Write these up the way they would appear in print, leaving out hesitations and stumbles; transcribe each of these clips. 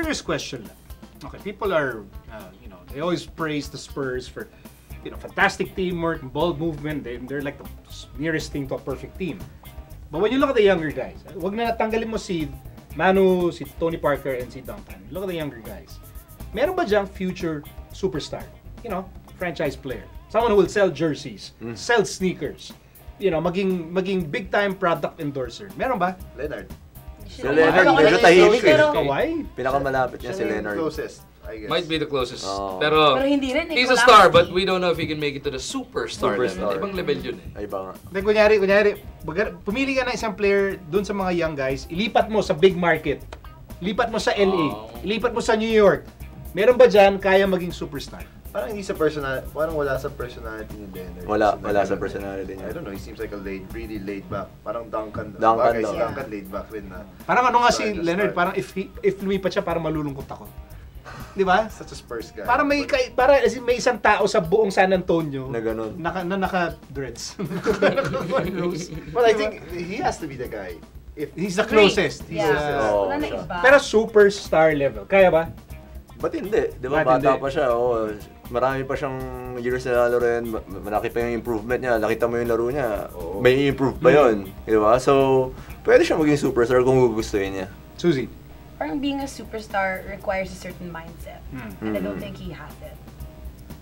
Serious question lang. Okay, people are, they always praise the Spurs for, fantastic teamwork, ball movement. They're like the nearest thing to a perfect team. But when you look at the younger guys, wag na natanggalin mo si Manu, si Tony Parker, and si Duncan. Look at the younger guys. Meron ba diyang future superstar? Franchise player. Someone who will sell jerseys, sell sneakers. Maging big-time product endorser. Meron ba? Leonard. Si Leonard, medyo tahimik eh. Kawhi? Pinakamalapit niya si Leonard. Closest, I guess. Might be the closest. Pero hindi rin. He's a star, but we don't know if he can make it to the superstar level. Ibang level yun eh. Ay, iba nga. Kunyari, pumili ka na isang player dun sa mga young guys, ilipat mo sa big market. Ilipat mo sa LA. Ilipat mo sa New York. Meron ba dyan kaya maging superstar? Parang wala sa personality ni Leonard. Wala sa personality niya. I don't know, he seems like really laid back. Parang Duncan daw. Duncan laid back rin na. Parang si Leonard, parang if lumipat siya, parang malulungkot ako. Di ba? Such a Spurs guy. Parang may isang tao sa buong San Antonio na ganun. Na naka-dreads. But I think he has to be the guy. If he's the closest. Wala na iba. Pero superstar level. Kaya ba? Ba't hindi? Di ba bata pa siya? Marami pa siyang years na laro rin. Malaki pa yung improvement niya. Nakita mo yung laro niya. May improve pa yun. Di ba? So, pwede siya maging superstar kung gugustuhin niya. Suzy? Parang being a superstar requires a certain mindset. And I don't think he has it.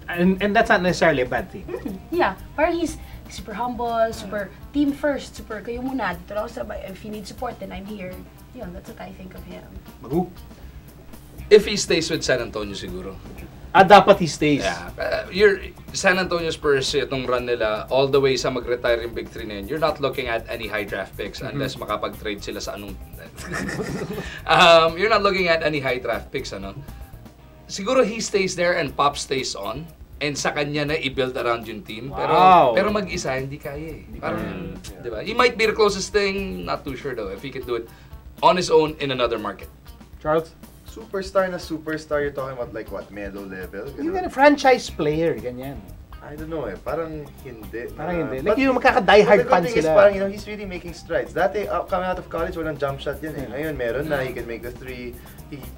And that's not necessarily a bad thing. Yeah. Parang he's super humble, super team first, super kayo muna. Dito lang ako sabay. If you need support, then I'm here. That's what I think of him. Magu? If he stays with San Antonio siguro. Dapat he stays. Yeah. San Antonio Spurs, itong run nila, all the way sa mag-retire yung Big Three na yun, you're not looking at any high draft picks unless makapag-trade sila sa anong... you're not looking at any high draft picks, Siguro he stays there and Pop stays on. And sa kanya na i-build around yung team. Pero mag-isa, hindi kaya eh. Parang, di ba? He might be the closest thing, not too sure though, if he can do it on his own in another market. Charles? Superstar, you're talking about like what, Melo level? Yung franchise player, ganyan. I don't know parang hindi. Like yung magkaka-diehard fans sila. Parang, he's really making strides. Dati, coming out of college, walang jump shot yan eh. Ngayon, meron na, he can make the three.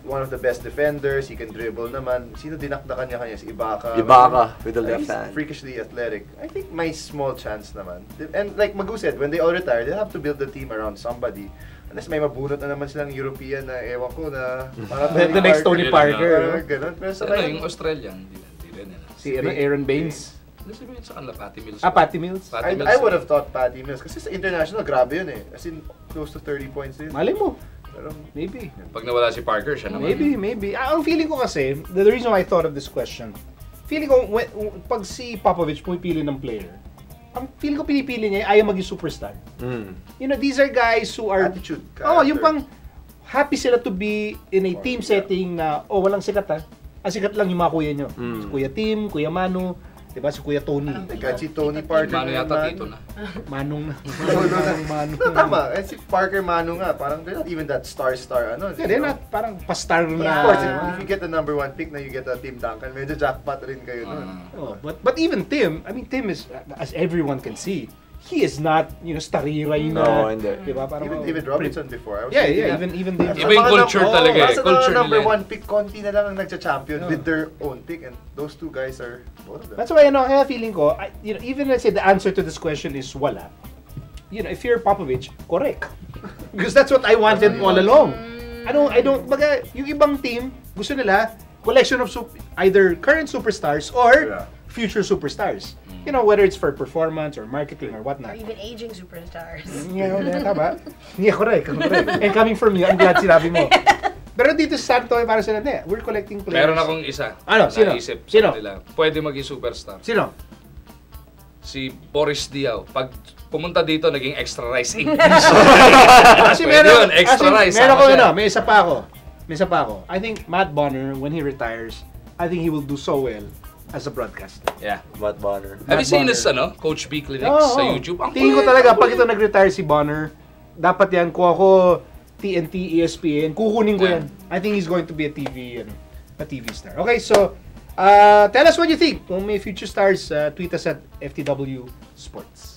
One of the best defenders, he can dribble naman. Sino dinakdakan niya kanya? Si Ibaka. With the left hand. He's freakishly athletic. I think may small chance naman. And like Magu said, when they all retire, they'll have to build the team around somebody. Unless may mabunot na naman silang European na ewan ko na parang the next Tony Parker. Ganun. Pero sa yung Australian, hindi rin. Si Aaron Baines. Sa kanila, Patty Mills. Patty Mills. I would have thought Patty Mills. Kasi sa international, grabe yun eh. As in, close to 30 points din. Malay mo. Pero, maybe. Pag nawala si Parker, siya naman. Maybe. Ang feeling ko kasi, the reason why I thought of this question, feeling ko, pag si Popovich pumipili ng player, ang feeling ko pinipili niya, ayaw maging superstar. These are guys who are... Attitude, yung pang happy sila to be in a team setting na, walang sikat ang sikat lang yung mga kuya nyo. Si Kuya Tim, Kuya Manu, diba si Kuya Tony. Kahit si Tony Parker. Manu yata tito na. Manong na. Manu. Tama. And si Parker Manu nga, parang they're not even that star. They're not parang pa-star na. Of course, if you get the number 1 pick na you get a Tim Duncan, medyo jackpot rin kayo nun. But even Tim, Tim is, as everyone can see, he is not, stariray na. No, hindi. Diba? Even David Robinson before. Even David. Iba yung culture talaga eh. Culture number 1 pick, konti na lang ang nagcha-champion with their own pick, and those two guys are both of them. That's why, kaya feeling ko, even let's say the answer to this question is wala. If you're Popovich, correct. Because that's what I wanted all along. I don't, baga, yung ibang team, gusto nila, collection of either current superstars or future superstars. Whether it's for performance or marketing or whatnot. Or even aging superstars. Tama. Correct. And coming from you, I'm glad sinabi mo. Pero dito sa Santo, para sa natin, we're collecting players. Meron akong isa. Sino? Naisip Sino? Nila. Pwede maging superstar. Sino? Si Boris Diaw. Pag pumunta dito, naging extra rice English. Kasi meron, extra rice. May isa pa ako. I think Matt Bonner, when he retires, I think he will do so well as a broadcaster. Yeah. Matt Bonner. Have you seen his, Coach B Clinics sa YouTube? Tingin ko talaga, pag ito nag-retire si Bonner, dapat yan, kuha ko TNT, ESPN, kukunin ko yan. I think he's going to be a TV star. Okay, so, tell us what you think. Kung may future stars, tweet us at FTW Sports.